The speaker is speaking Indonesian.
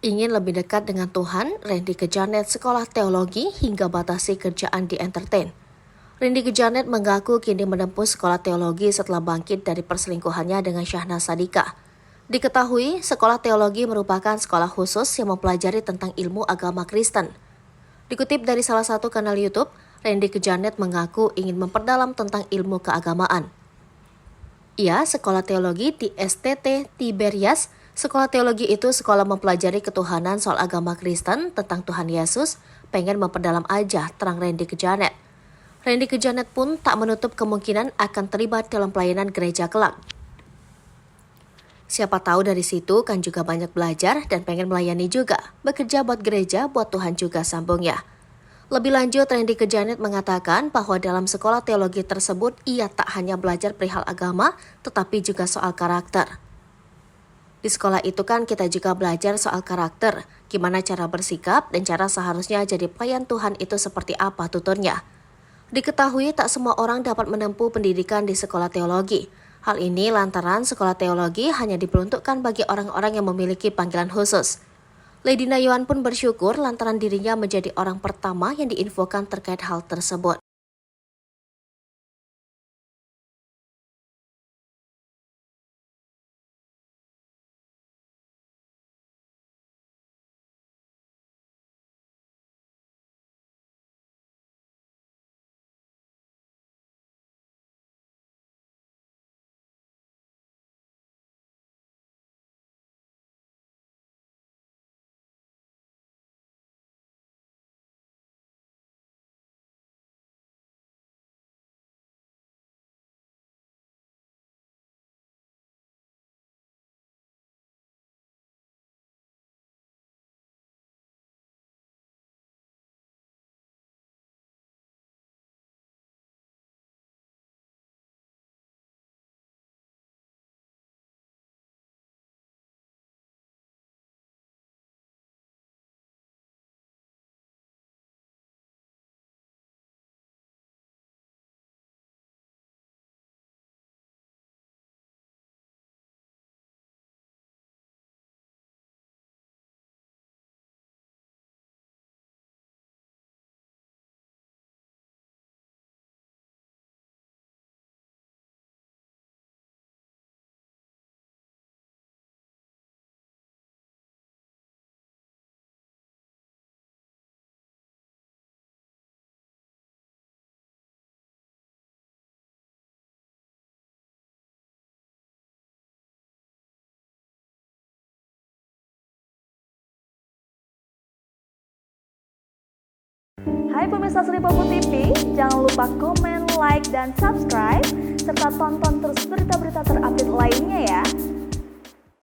Ingin lebih dekat dengan Tuhan, Randy Kejanet sekolah teologi hingga batasi kerjaan di entertain. Randy Kejanet mengaku kini menempuh sekolah teologi setelah bangkit dari perselingkuhannya dengan Syahnaz Sadiqah. Diketahui, sekolah teologi merupakan sekolah khusus yang mempelajari tentang ilmu agama Kristen. Dikutip dari salah satu kanal YouTube, Randy Kejanet mengaku ingin memperdalam tentang ilmu keagamaan. Ia sekolah teologi di STT Tiberias. Sekolah teologi itu sekolah mempelajari ketuhanan soal agama Kristen tentang Tuhan Yesus, pengen memperdalam aja, terang Randy Kejanet. Randy Kejanet pun tak menutup kemungkinan akan terlibat dalam pelayanan gereja kelak. Siapa tahu dari situ kan juga banyak belajar dan pengen melayani juga, bekerja buat gereja, buat Tuhan juga, sambungnya. Lebih lanjut, Randy Kejanet mengatakan bahwa dalam sekolah teologi tersebut ia tak hanya belajar perihal agama, tetapi juga soal karakter. Di sekolah itu kan kita juga belajar soal karakter, gimana cara bersikap dan cara seharusnya jadi pelayan Tuhan itu seperti apa tuturnya. Diketahui tak semua orang dapat menempuh pendidikan di sekolah teologi. Hal ini lantaran sekolah teologi hanya diperuntukkan bagi orang-orang yang memiliki panggilan khusus. Lady Nayuan pun bersyukur lantaran dirinya menjadi orang pertama yang diinfokan terkait hal tersebut. Hai pemirsa Sri Popo TV, jangan lupa komen, like, dan subscribe, serta tonton terus berita-berita terupdate lainnya ya.